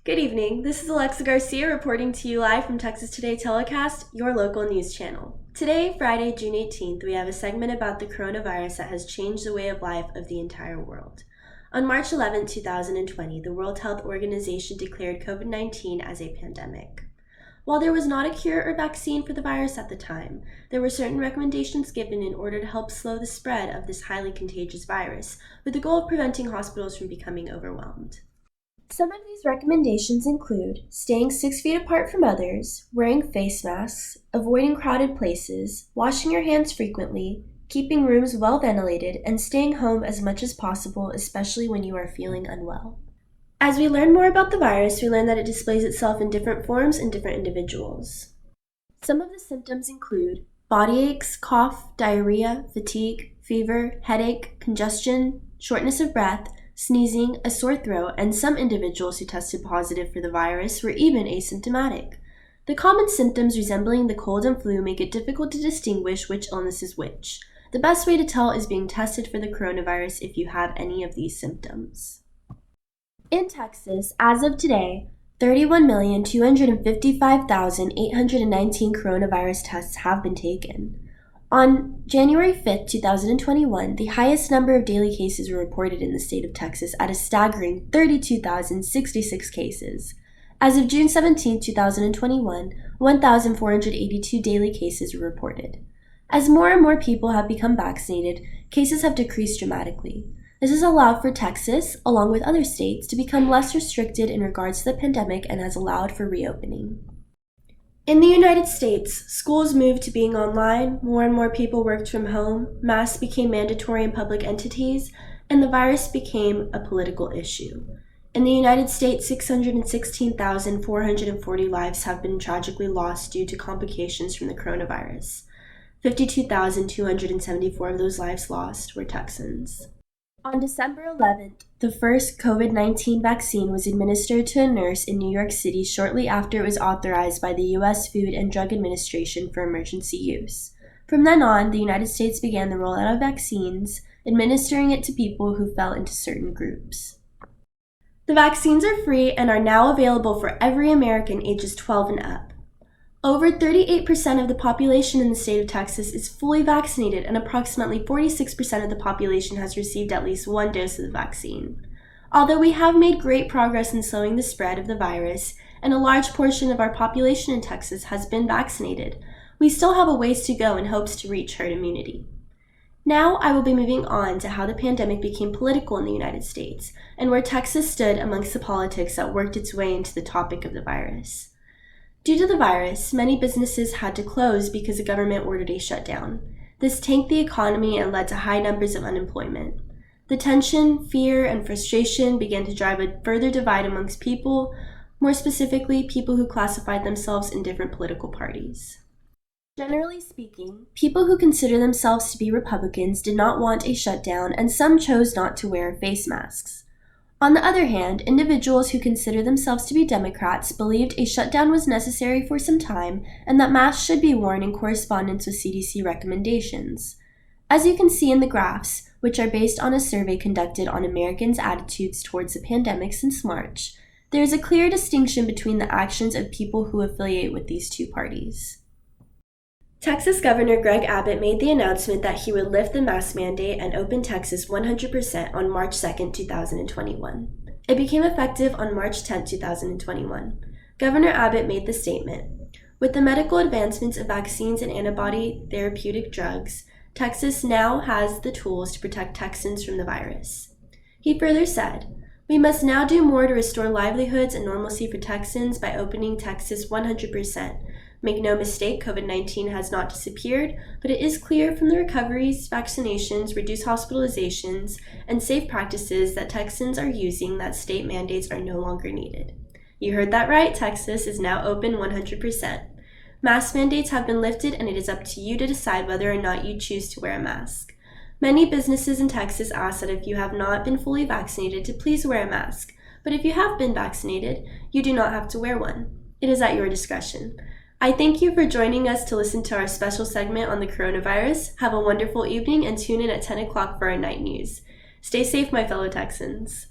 Good evening. This is Alexa Garcia reporting to you live from Texas Today Telecast, your local news channel. Today, Friday, June 18th, we have a segment about the coronavirus that has changed the way of life of the entire world. On March 11, 2020, the World Health Organization declared COVID-19 as a pandemic. While there was not a cure or vaccine for the virus at the time, there were certain recommendations given in order to help slow the spread of this highly contagious virus, with the goal of preventing hospitals from becoming overwhelmed. Some of these recommendations include staying 6 feet apart from others, wearing face masks, avoiding crowded places, washing your hands frequently, keeping rooms well ventilated, and staying home as much as possible, especially when you are feeling unwell. As we learn more about the virus, we learn that it displays itself in different forms in different individuals. Some of the symptoms include body aches, cough, diarrhea, fatigue, fever, headache, congestion, shortness of breath, sneezing, a sore throat, and some individuals who tested positive for the virus were even asymptomatic. The common symptoms resembling the cold and flu make it difficult to distinguish which illness is which. The best way to tell is being tested for the coronavirus if you have any of these symptoms. In Texas, as of today, 31,255,819 coronavirus tests have been taken. On January 5, 2021, the highest number of daily cases were reported in the state of Texas at a staggering 32,066 cases. As of June 17, 2021, 1,482 daily cases were reported. As more and more people have become vaccinated, cases have decreased dramatically. This has allowed for Texas, along with other states, to become less restricted in regards to the pandemic and has allowed for reopening. In the United States, schools moved to being online, more and more people worked from home, masks became mandatory in public entities, and the virus became a political issue. In the United States, 616,440 lives have been tragically lost due to complications from the coronavirus. 52,274 of those lives lost were Texans. On December 11th, the first COVID-19 vaccine was administered to a nurse in New York City shortly after it was authorized by the U.S. Food and Drug Administration for emergency use. From then on, the United States began the rollout of vaccines, administering it to people who fell into certain groups. The vaccines are free and are now available for every American ages 12 and up. Over 38% of the population in the state of Texas is fully vaccinated, and approximately 46% of the population has received at least one dose of the vaccine. Although we have made great progress in slowing the spread of the virus, and a large portion of our population in Texas has been vaccinated, we still have a ways to go in hopes to reach herd immunity. Now I will be moving on to how the pandemic became political in the United States, and where Texas stood amongst the politics that worked its way into the topic of the virus. Due to the virus, many businesses had to close because the government ordered a shutdown. This tanked the economy and led to high numbers of unemployment. The tension, fear, and frustration began to drive a further divide amongst people, more specifically, people who classified themselves in different political parties. Generally speaking, people who consider themselves to be Republicans did not want a shutdown, and some chose not to wear face masks. On the other hand, individuals who consider themselves to be Democrats believed a shutdown was necessary for some time and that masks should be worn in correspondence with CDC recommendations. As you can see in the graphs, which are based on a survey conducted on Americans' attitudes towards the pandemic since March, there is a clear distinction between the actions of people who affiliate with these two parties. Texas Governor Greg Abbott made the announcement that he would lift the mask mandate and open Texas 100% on March 2, 2021. It became effective on March 10, 2021. Governor Abbott made the statement, "With the medical advancements of vaccines and antibody therapeutic drugs, Texas now has the tools to protect Texans from the virus." He further said, "We must now do more to restore livelihoods and normalcy for Texans by opening Texas 100%. Make no mistake, COVID-19 has not disappeared, but it is clear from the recoveries, vaccinations, reduced hospitalizations, and safe practices that Texans are using that state mandates are no longer needed." You heard that right, Texas is now open 100%. Mask mandates have been lifted, and it is up to you to decide whether or not you choose to wear a mask. Many businesses in Texas ask that if you have not been fully vaccinated to please wear a mask, but if you have been vaccinated, you do not have to wear one. It is at your discretion. I thank you for joining us to listen to our special segment on the coronavirus. Have a wonderful evening and tune in at 10 o'clock for our night news. Stay safe, my fellow Texans.